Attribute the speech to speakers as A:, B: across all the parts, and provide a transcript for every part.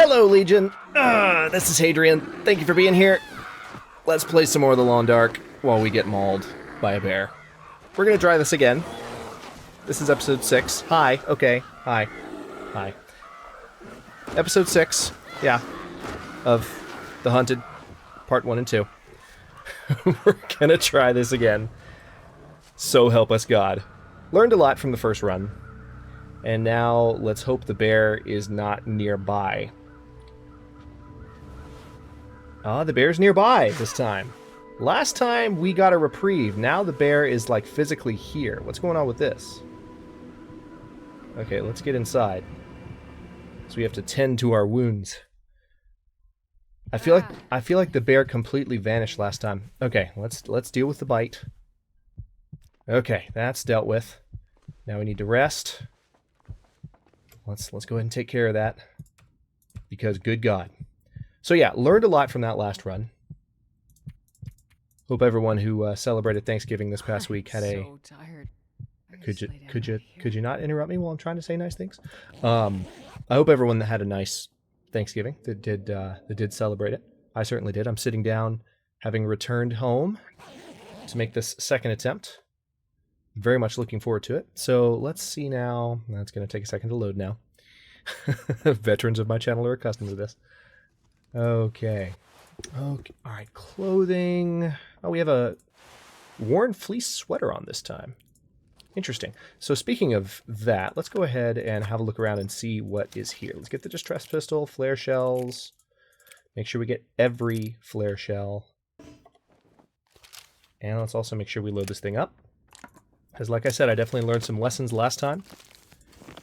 A: Hello, Legion! This is Hadrian. Thank you for being here. Let's play some more of the Long Dark while we get mauled by a bear. We're gonna try this again. This is episode 6. Hi. Okay. Hi. Hi. Episode 6. Yeah. Of The Hunted. Part 1 and 2. We're gonna try this again. So help us God. Learned a lot from the first run. And now let's hope the bear is not nearby. Ah, the bear's nearby this time. Last time we got a reprieve. Now the bear is like physically here. What's going on with this? Okay, let's get inside. So we have to tend to our wounds. I feel like the bear completely vanished last time. Okay, let's deal with the bite. Okay, that's dealt with. Now we need to rest. Let's go ahead and take care of that. Because good God. So yeah, learned a lot from that last run. Hope everyone who celebrated Thanksgiving this past week had a...
B: So tired.
A: Could you not interrupt me while I'm trying to say nice things? I hope everyone that had a nice Thanksgiving that did celebrate it. I certainly did. I'm sitting down, having returned home to make this second attempt. Very much looking forward to it. So let's see now. That's going to take a second to load now. Veterans of my channel are accustomed to this. Okay. Okay. All right. Clothing. Oh, we have a worn fleece sweater on this time. Interesting. So speaking of that, let's go ahead and have a look around and see what is here. Let's get the distress pistol, flare shells. Make sure we get every flare shell. And let's also make sure we load this thing up. Because like I said, I definitely learned some lessons last time.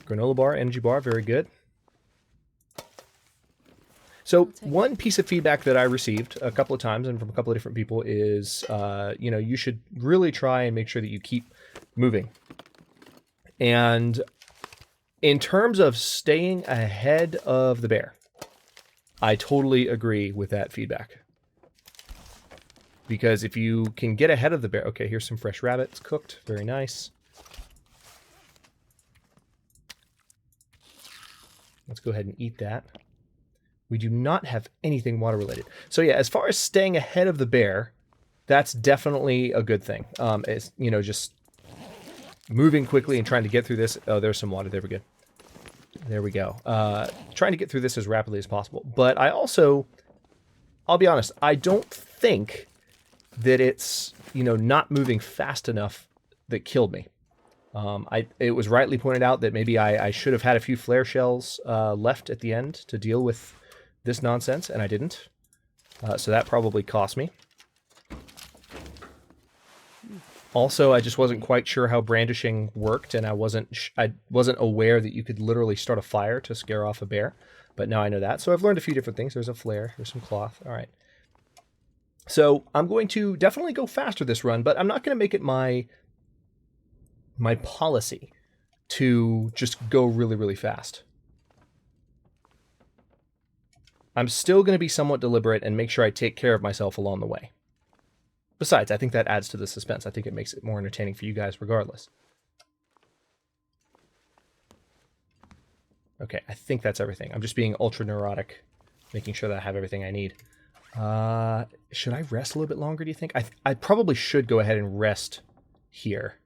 A: Granola bar, energy bar, very good. So one piece of feedback that I received a couple of times and from a couple of different people is, you should really try and make sure that you keep moving. And in terms of staying ahead of the bear, I totally agree with that feedback. Because if you can get ahead of the bear... Okay, here's some fresh rabbits cooked. Very nice. Let's go ahead and eat that. We do not have anything water-related. So yeah, as far as staying ahead of the bear, that's definitely a good thing. It's, just moving quickly and trying to get through this. Oh, there's some water. There we go. There we go. Trying to get through this as rapidly as possible. But I also... I'll be honest, I don't think that it's, not moving fast enough that killed me. It was rightly pointed out that maybe I should have had a few flare shells left at the end to deal with this nonsense, and I didn't. So that probably cost me. Also, I just wasn't quite sure how brandishing worked, and I wasn't aware that you could literally start a fire to scare off a bear. But now I know that. So I've learned a few different things. There's a flare. There's some cloth. All right. So I'm going to definitely go faster this run, but I'm not going to make it my policy to just go really, really fast. I'm still going to be somewhat deliberate and make sure I take care of myself along the way. Besides, I think that adds to the suspense. I think it makes it more entertaining for you guys regardless. Okay, I think that's everything. I'm just being ultra neurotic, making sure that I have everything I need. Should I rest a little bit longer, do you think? I probably should go ahead and rest here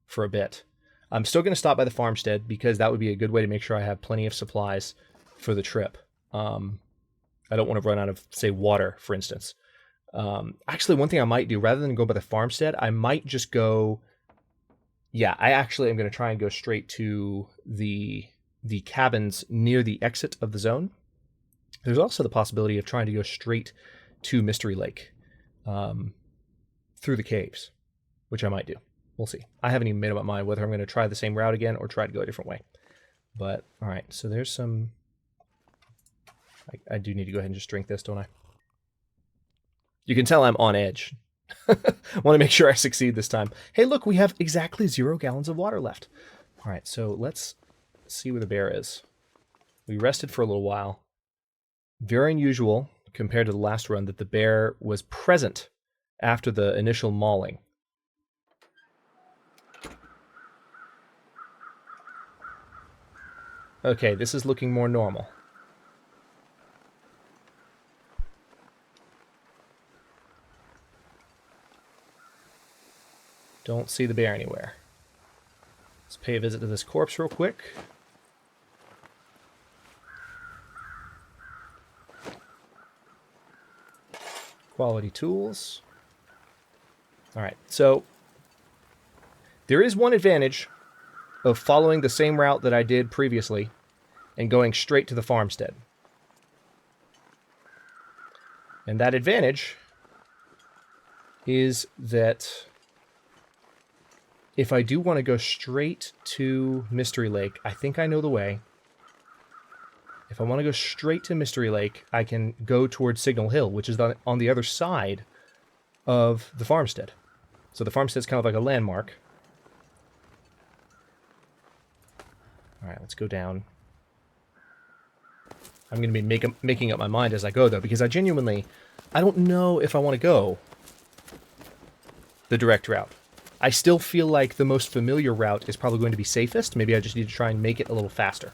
A: for a bit. I'm still going to stop by the farmstead because that would be a good way to make sure I have plenty of supplies for the trip. I don't want to run out of, say, water, for instance. Actually, one thing I might do, rather than go by the farmstead, I might just go... Yeah, I actually am going to try and go straight to the cabins near the exit of the zone. There's also the possibility of trying to go straight to Mystery Lake through the caves, which I might do. We'll see. I haven't even made up my mind whether I'm going to try the same route again or try to go a different way. But, all right, so there's some... I do need to go ahead and just drink this, don't I? You can tell I'm on edge. I want to make sure I succeed this time. Hey, look, we have exactly 0 gallons of water left. All right, so let's see where the bear is. We rested for a little while. Very unusual, compared to the last run, that the bear was present after the initial mauling. Okay, this is looking more normal. Don't see the bear anywhere. Let's pay a visit to this corpse real quick. Quality tools. Alright, so there is one advantage of following the same route that I did previously and going straight to the farmstead. And that advantage is that if I do want to go straight to Mystery Lake, I think I know the way. If I want to go straight to Mystery Lake, I can go towards Signal Hill, which is on the other side of the farmstead. So the farmstead's kind of like a landmark. Alright, let's go down. I'm going to be making up my mind as I go, though, because I don't know if I want to go the direct route. I still feel like the most familiar route is probably going to be safest. Maybe I just need to try and make it a little faster.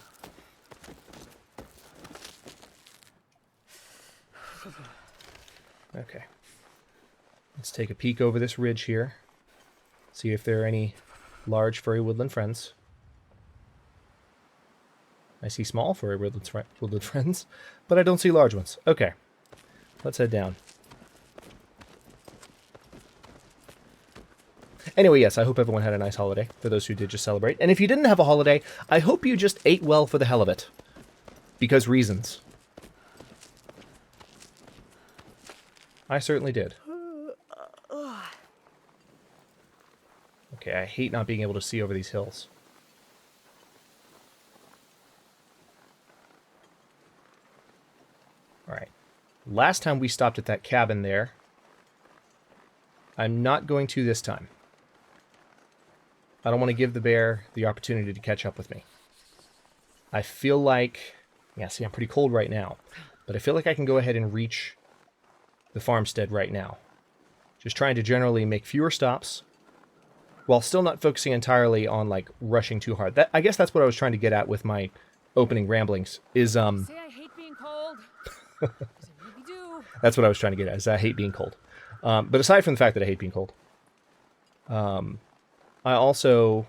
A: Okay. Let's take a peek over this ridge here. See if there are any large furry woodland friends. I see small furry woodland friends, but I don't see large ones. Okay. Let's head down. Anyway, yes, I hope everyone had a nice holiday, for those who did just celebrate. And if you didn't have a holiday, I hope you just ate well for the hell of it. Because reasons. I certainly did. Okay, I hate not being able to see over these hills. Alright. Last time we stopped at that cabin there. I'm not going to this time. I don't want to give the bear the opportunity to catch up with me. I feel like... Yeah, see, I'm pretty cold right now. But I feel like I can go ahead and reach the farmstead right now. Just trying to generally make fewer stops, while still not focusing entirely on, like, rushing too hard. I guess that's what I was trying to get at with my opening ramblings, is,
B: Say I hate being cold. I really do.
A: That's what I was trying to get at, is I hate being cold. But aside from the fact that I hate being cold, I also,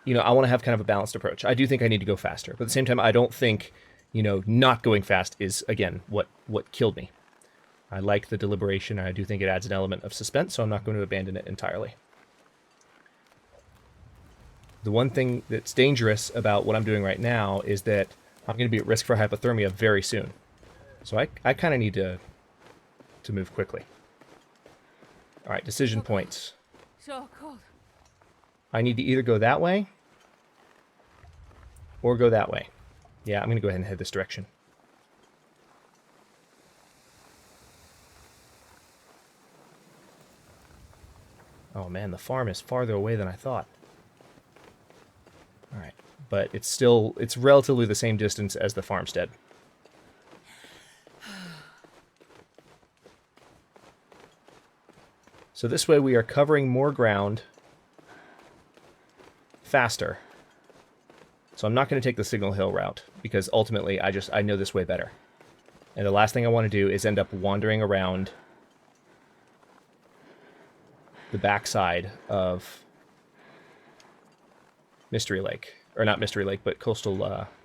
A: I want to have kind of a balanced approach. I do think I need to go faster, but at the same time, I don't think, not going fast is, again, what killed me. I like the deliberation, and I do think it adds an element of suspense, so I'm not going to abandon it entirely. The one thing that's dangerous about what I'm doing right now is that I'm going to be at risk for hypothermia very soon. So I kind of need to move quickly. All right, decision points.
B: So cold.
A: I need to either go that way or go that way. Yeah, I'm going to go ahead and head this direction. Oh man, the farm is farther away than I thought. All right, but it's relatively the same distance as the farmstead. So this way we are covering more ground faster. So I'm not going to take the Signal Hill route, because ultimately I know this way better. And the last thing I want to do is end up wandering around the backside of Mystery Lake. Or not Mystery Lake, but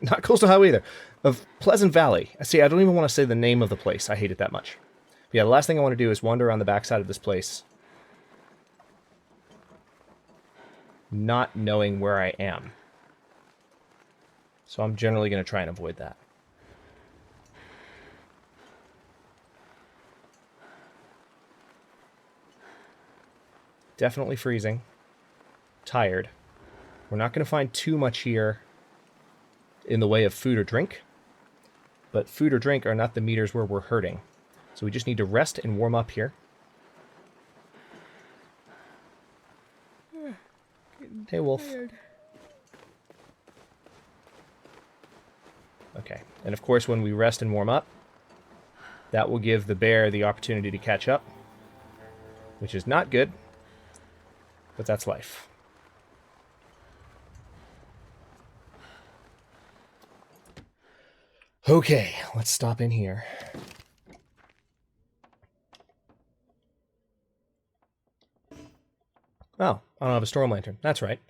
A: not Coastal Highway either. Of Pleasant Valley. See, I don't even want to say the name of the place. I hate it that much. But yeah, the last thing I want to do is wander around the backside of this place, not knowing where I am. So I'm generally going to try and avoid that. Definitely freezing. Tired. We're not going to find too much here in the way of food or drink. But food or drink are not the meters where we're hurting. So we just need to rest and warm up here. Hey, Wolf. Okay. And of course, when we rest and warm up, that will give the bear the opportunity to catch up, which is not good, but that's life. Okay, let's stop in here. Oh, I don't have a storm lantern. That's right.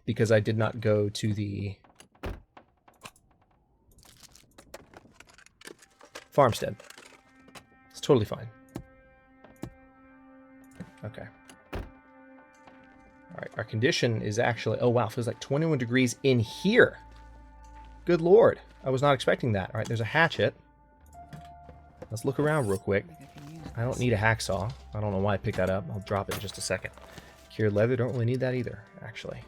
A: Because I did not go to the farmstead. It's totally fine. Okay. All right, our condition is actually... Oh, wow, feels like 21 degrees in here. Good lord. I was not expecting that. All right, there's a hatchet. Let's look around real quick. I don't need a hacksaw. I don't know why I picked that up. I'll drop it in just a second. Cured leather, don't really need that either, actually.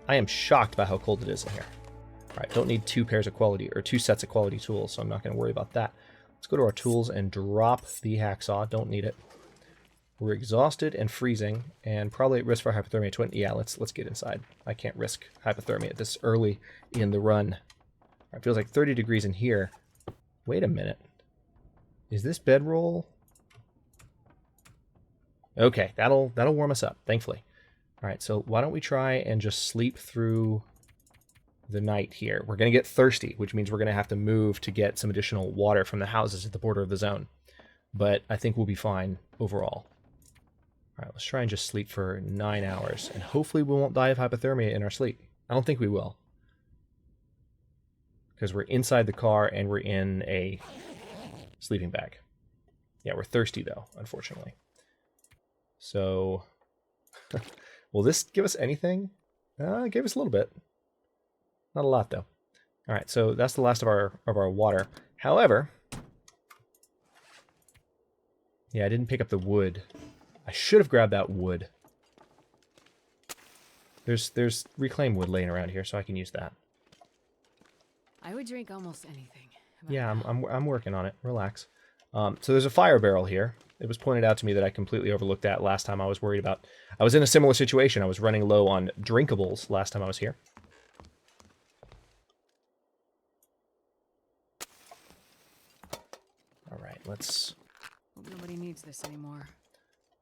A: I am shocked by how cold it is in here. All right, don't need two sets of quality tools, so I'm not going to worry about that. Let's go to our tools and drop the hacksaw. Don't need it. We're exhausted and freezing, and probably at risk for hypothermia. Yeah, let's get inside. I can't risk hypothermia this early in the run. It feels like 30 degrees in here. Wait a minute. Is this bedroll? Okay, that'll warm us up, thankfully. All right, so why don't we try and just sleep through the night here. We're going to get thirsty, which means we're going to have to move to get some additional water from the houses at the border of the zone. But I think we'll be fine overall. All right, let's try and just sleep for 9 hours, and hopefully we won't die of hypothermia in our sleep. I don't think we will, because we're inside the car and we're in a sleeping bag. Yeah, we're thirsty, though, unfortunately. So, will this give us anything? It gave us a little bit. Not a lot, though. All right, so that's the last of our water. However, yeah, I didn't pick up the wood. I should have grabbed that wood. There's reclaimed wood laying around here, so I can use that.
B: I would drink almost anything.
A: Yeah, I'm working on it. Relax. So there's a fire barrel here. It was pointed out to me that I completely overlooked that last time I was worried about... I was in a similar situation. I was running low on drinkables last time I was here. All right, let's...
B: Hope nobody needs this anymore.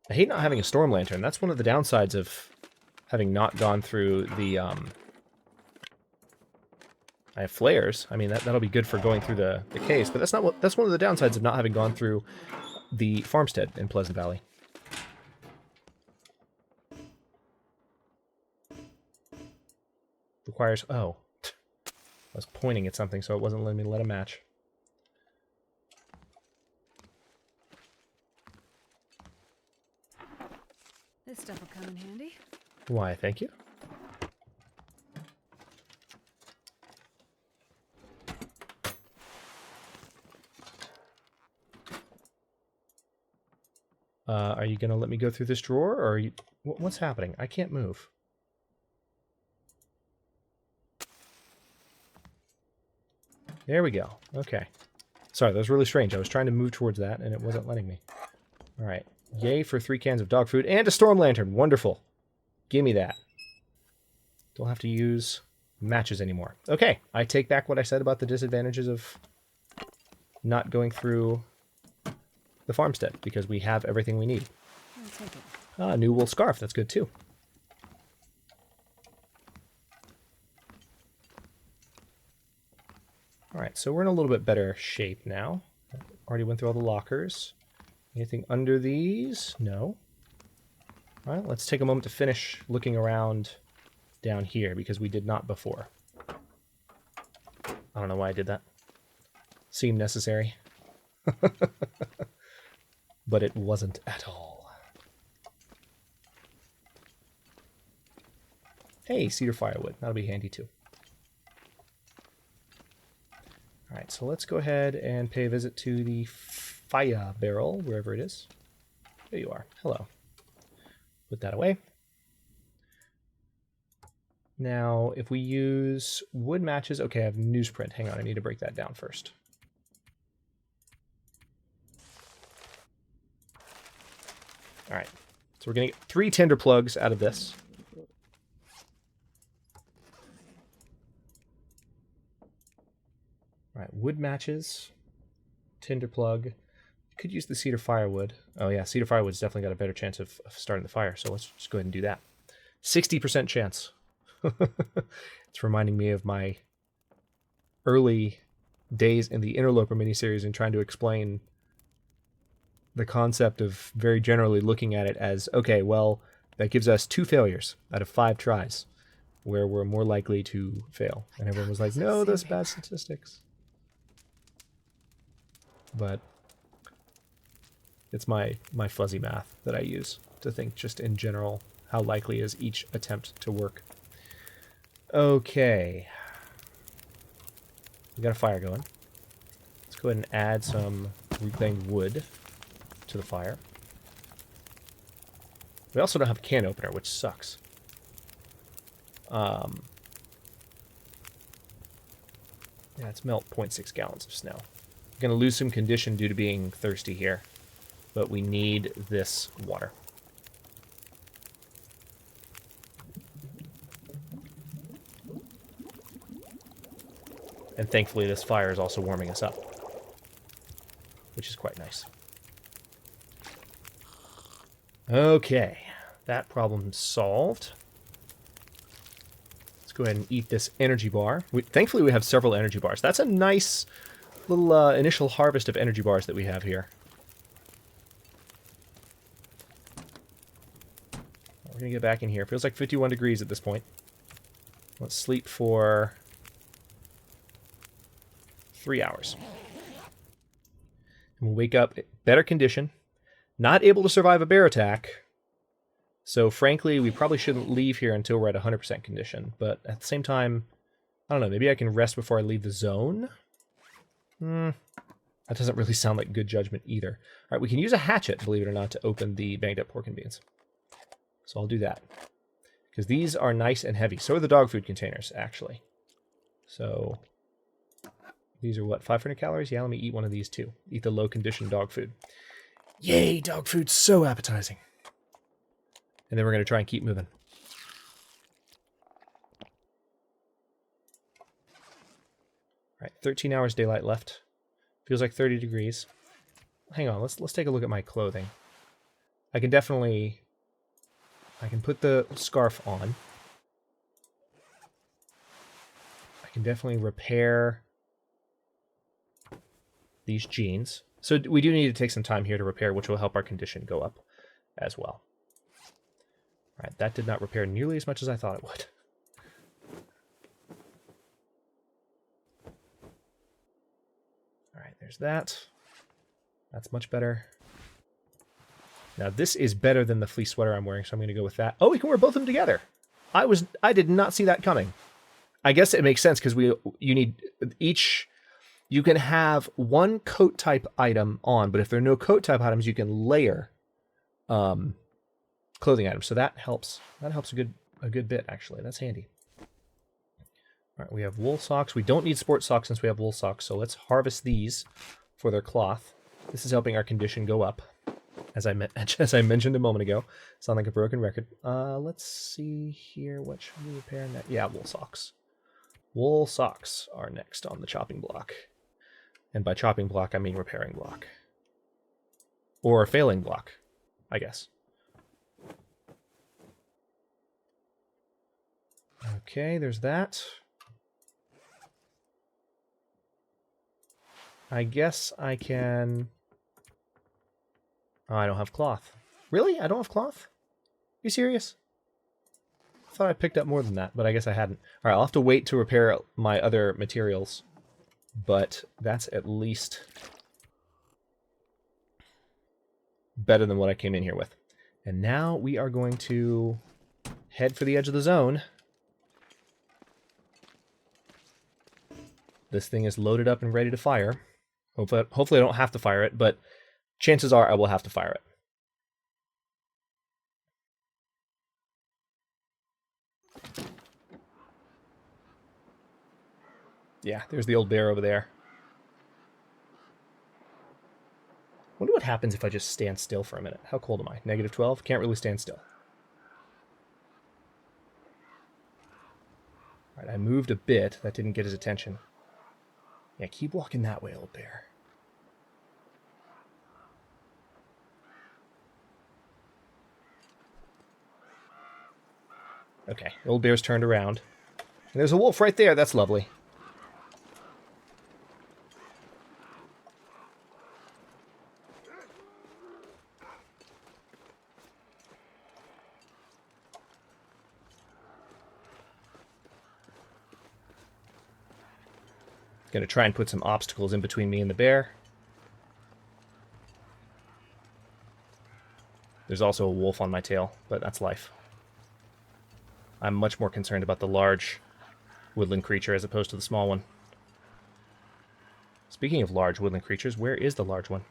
A: I hate not having a storm lantern. That's one of the downsides of having not gone through the... I have flares. I mean, that'll be good for going through the caves, but that's one of the downsides of not having gone through the farmstead in Pleasant Valley. Requires... Oh. I was pointing at something, so it wasn't letting me let a match.
B: This stuff will come in handy.
A: Why, thank you. Are you going to let me go through this drawer, or are you... What's happening? I can't move. There we go. Okay. Sorry, that was really strange. I was trying to move towards that, and it wasn't letting me. All right. Yay for 3 cans of dog food and a storm lantern. Wonderful. Give me that. Don't have to use matches anymore. Okay. I take back what I said about the disadvantages of not going through the farmstead, because we have everything we need.
B: I'll take it.
A: Ah, new wool scarf. That's good, too. All right, so we're in a little bit better shape now. Already went through all the lockers. Anything under these? No. All right, let's take a moment to finish looking around down here, because we did not before. I don't know why I did that. Seemed necessary. But it wasn't at all. Hey, cedar firewood. That'll be handy too. All right, so let's go ahead and pay a visit to the fire barrel, wherever it is. There you are. Hello. Put that away. Now, if we use wood matches... Okay, I have newsprint. Hang on, I need to break that down first. All right, so we're going to get 3 tinder plugs out of this. All right, wood matches, tinder plug. Could use the cedar firewood. Oh yeah, cedar firewood's definitely got a better chance of starting the fire, so let's just go ahead and do that. 60% chance. It's reminding me of my early days in the Interloper miniseries and trying to explain the concept of very generally looking at it as, okay, well, that gives us 2 failures out of 5 tries where we're more likely to fail. And everyone was like, no, that's bad statistics. But it's my fuzzy math that I use to think just in general how likely is each attempt to work. Okay. We got a fire going. Let's go ahead and add some reclaimed wood to the fire. We also don't have a can opener, which sucks. Yeah, let's melt 0.6 gallons of snow. We're going to lose some condition due to being thirsty here, but we need this water. And thankfully this fire is also warming us up, which is quite nice. Okay, that problem's solved. Let's go ahead and eat this energy bar. Thankfully we have several energy bars. That's a nice little initial harvest of energy bars that we have here. We're going to get back in here. Feels like 51 degrees at this point. Let's sleep for 3 hours. And we'll wake up in better condition. Not able to survive a bear attack. So frankly, we probably shouldn't leave here until we're at 100% condition. But at the same time, I don't know, maybe I can rest before I leave the zone? That doesn't really sound like good judgment either. All right, we can use a hatchet, believe it or not, to open the banged up pork and beans. So I'll do that. Because these are nice and heavy. So are the dog food containers, actually. So these are what, 500 calories? Yeah, let me eat one of these too. Eat the low-condition dog food. Yay, dog food's so appetizing. And then we're going to try and keep moving. All right, 13 hours daylight left. Feels like 30 degrees. Hang on, let's take a look at my clothing. I can put the scarf on. I can definitely repair these jeans. So we do need to take some time here to repair, which will help our condition go up as well. All right, that did not repair nearly as much as I thought it would. All right, there's that. That's much better. Now this is better than the fleece sweater I'm wearing, so I'm going to go with that. Oh, we can wear both of them together. I did not see that coming. I guess it makes sense because you need each. You can have one coat type item on, but if there are no coat type items, you can layer clothing items. So that helps. That helps a good bit actually. That's handy. All right, we have wool socks. We don't need sport socks since we have wool socks, so let's harvest these for their cloth. This is helping our condition go up, as I mentioned a moment ago. Sound like a broken record. Let's see here. What should we repair next? Yeah, wool socks. Wool socks are next on the chopping block. And by chopping block, I mean repairing block. Or failing block, I guess. Okay, there's that. I guess I can... Oh, I don't have cloth. Really? I don't have cloth? You serious? I thought I picked up more than that, but I guess I hadn't. All right, I'll have to wait to repair my other materials. But that's at least better than what I came in here with. And now we are going to head for the edge of the zone. This thing is loaded up and ready to fire. Hopefully I don't have to fire it, but chances are I will have to fire it. Yeah, there's the old bear over there. Wonder what happens if I just stand still for a minute. How cold am I? -12? Can't really stand still. All right, I moved a bit. That didn't get his attention. Yeah, keep walking that way, old bear. Okay, the old bear's turned around. And there's a wolf right there. That's lovely. Gonna try and put some obstacles in between me and the bear. There's also a wolf on my tail, but that's life. I'm much more concerned about the large woodland creature as opposed to the small one. Speaking of large woodland creatures, where is the large one?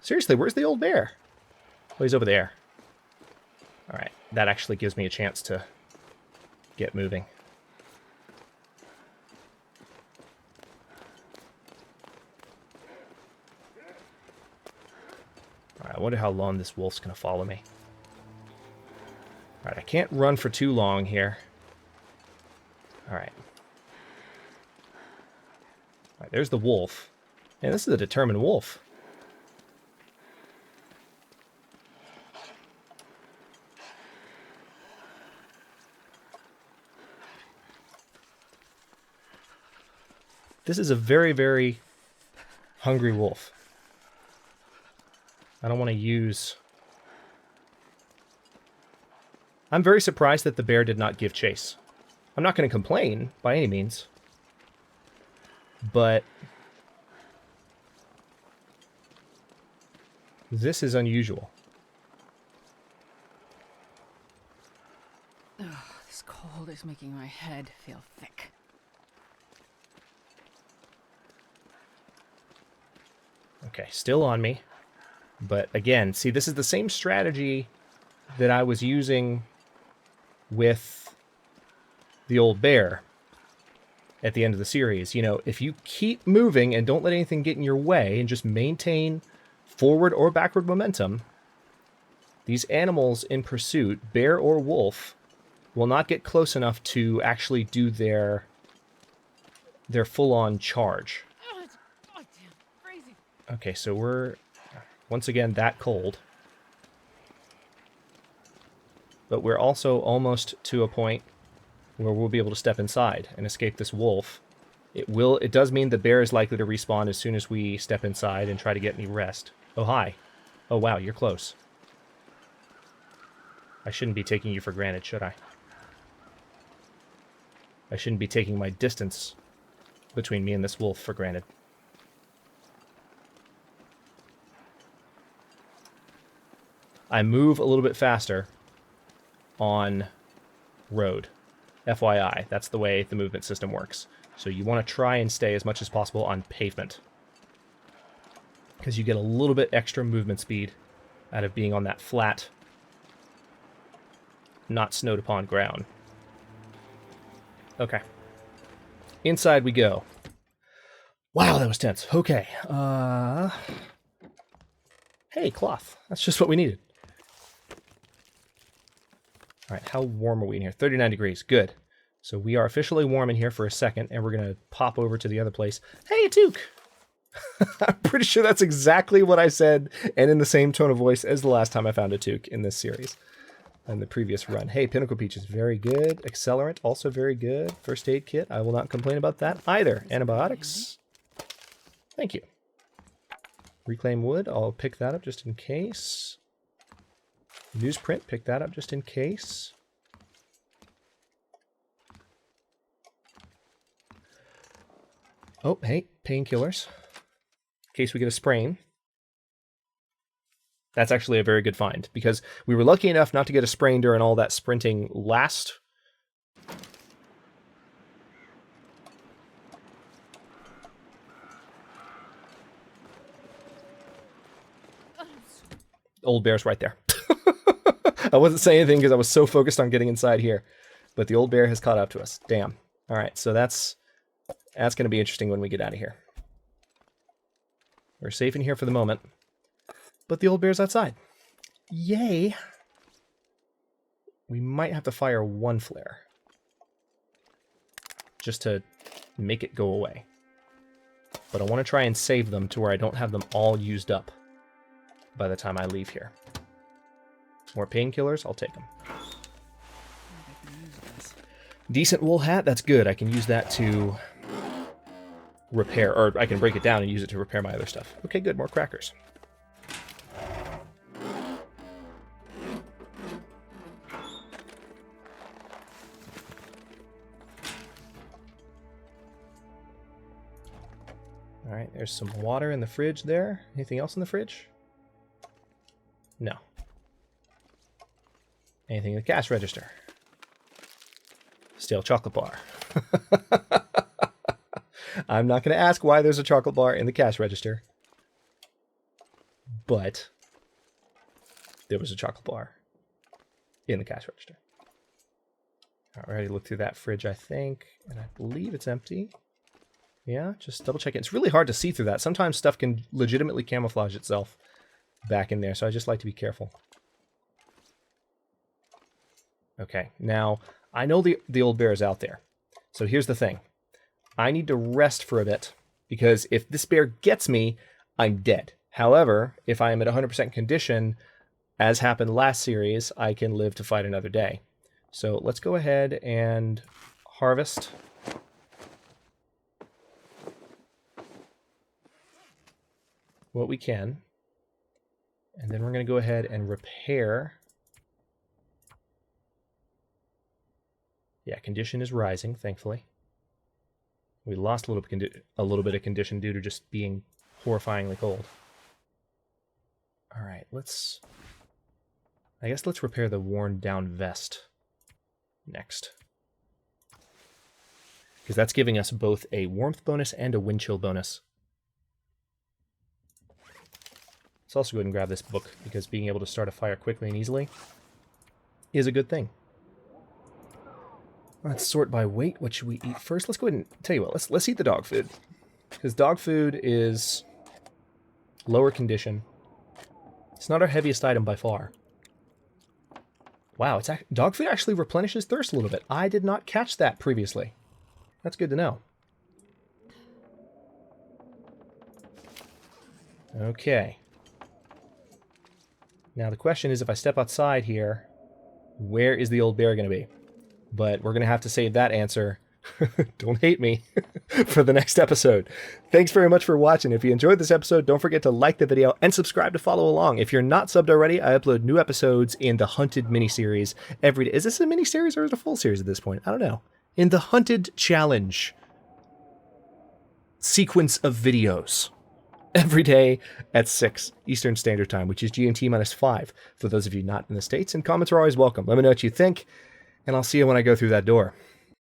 A: Seriously, where's the old bear? Oh, he's over there. Alright, that actually gives me a chance to get moving. Alright, I wonder how long this wolf's going to follow me. Alright, I can't run for too long here. Alright. Alright, there's the wolf. Man, this is a determined wolf. This is a very, very hungry wolf. I don't want to use... I'm very surprised that the bear did not give chase. I'm not going to complain by any means. But this is unusual.
B: Ugh, this cold is making my head feel thick.
A: Okay, still on me. But again, see, this is the same strategy that I was using with the old bear at the end of the series. You know, if you keep moving and don't let anything get in your way and just maintain forward or backward momentum, these animals in pursuit, bear or wolf, will not get close enough to actually do their full-on charge.
B: Oh, it's goddamn crazy.
A: Okay, so we're, once again, that cold. But we're also almost to a point where we'll be able to step inside and escape this wolf. It does mean the bear is likely to respawn as soon as we step inside and try to get any rest. Oh, hi. Oh, wow, you're close. I shouldn't be taking you for granted, should I? I shouldn't be taking my distance between me and this wolf for granted. I move a little bit faster on road. FYI, that's the way the movement system works. So you want to try and stay as much as possible on pavement, because you get a little bit extra movement speed out of being on that flat, not snowed upon ground. Okay. Inside we go. Wow, that was tense. Okay. Hey, cloth. That's just what we needed. All right, how warm are we in here? 39 degrees. Good. So we are officially warm in here for a second, and we're going to pop over to the other place. Hey, a toque! I'm pretty sure that's exactly what I said, and in the same tone of voice as the last time I found a toque in this series, in the previous run. Hey, Pinnacle Peach is very good. Accelerant, also very good. First aid kit, I will not complain about that either. Antibiotics. Thank you. Reclaim wood, I'll pick that up just in case. Newsprint, pick that up just in case. Oh, hey, painkillers. In case we get a sprain. That's actually a very good find, because we were lucky enough not to get a sprain during all that sprinting last. Old bear's right there. I wasn't saying anything because I was so focused on getting inside here. But the old bear has caught up to us. Damn. All right, so that's going to be interesting when we get out of here. We're safe in here for the moment. But the old bear's outside. Yay! We might have to fire one flare, just to make it go away. but I want to try and save them to where I don't have them all used up by the time I leave here. More painkillers, I'll take them. Decent wool hat, that's good. I can use that to repair, or I can break it down and use it to repair my other stuff. Okay, good, more crackers. Alright, there's some water in the fridge there. Anything else in the fridge? No. Anything in the cash register? Stale chocolate bar. I'm not going to ask why there's a chocolate bar in the cash register. But there was a chocolate bar in the cash register. I already looked through that fridge, I think, and I believe it's empty. Yeah, just double check it. It's really hard to see through that. Sometimes stuff can legitimately camouflage itself back in there, so I just like to be careful. Okay, now, I know the old bear is out there. So here's the thing. I need to rest for a bit, because if this bear gets me, I'm dead. However, if I am at 100% condition, as happened last series, I can live to fight another day. So let's go ahead and harvest. What we can. And then we're going to go ahead and repair. Yeah, condition is rising, thankfully. We lost a little bit of condition due to just being horrifyingly cold. All right, I guess let's repair the worn down vest next. Because that's giving us both a warmth bonus and a wind chill bonus. Let's also go ahead and grab this book, because being able to start a fire quickly and easily is a good thing. Let's sort by weight. What should we eat first? Let's go ahead and tell you what. Let's eat the dog food, because dog food is lower condition. It's not our heaviest item by far. Wow, dog food actually replenishes thirst a little bit. I did not catch that previously. That's good to know. Okay. Now the question is, if I step outside here, where is the old bear going to be? But we're going to have to save that answer, don't hate me, for the next episode. Thanks very much for watching. If you enjoyed this episode, don't forget to like the video and subscribe to follow along. If you're not subbed already, I upload new episodes in the Hunted miniseries every day. Is this a miniseries or is it a full series at this point? I don't know. In the Hunted Challenge sequence of videos. Every day at 6 Eastern Standard Time, which is GMT -5 for those of you not in the States. And comments are always welcome. Let me know what you think, and I'll see you when I go through that door.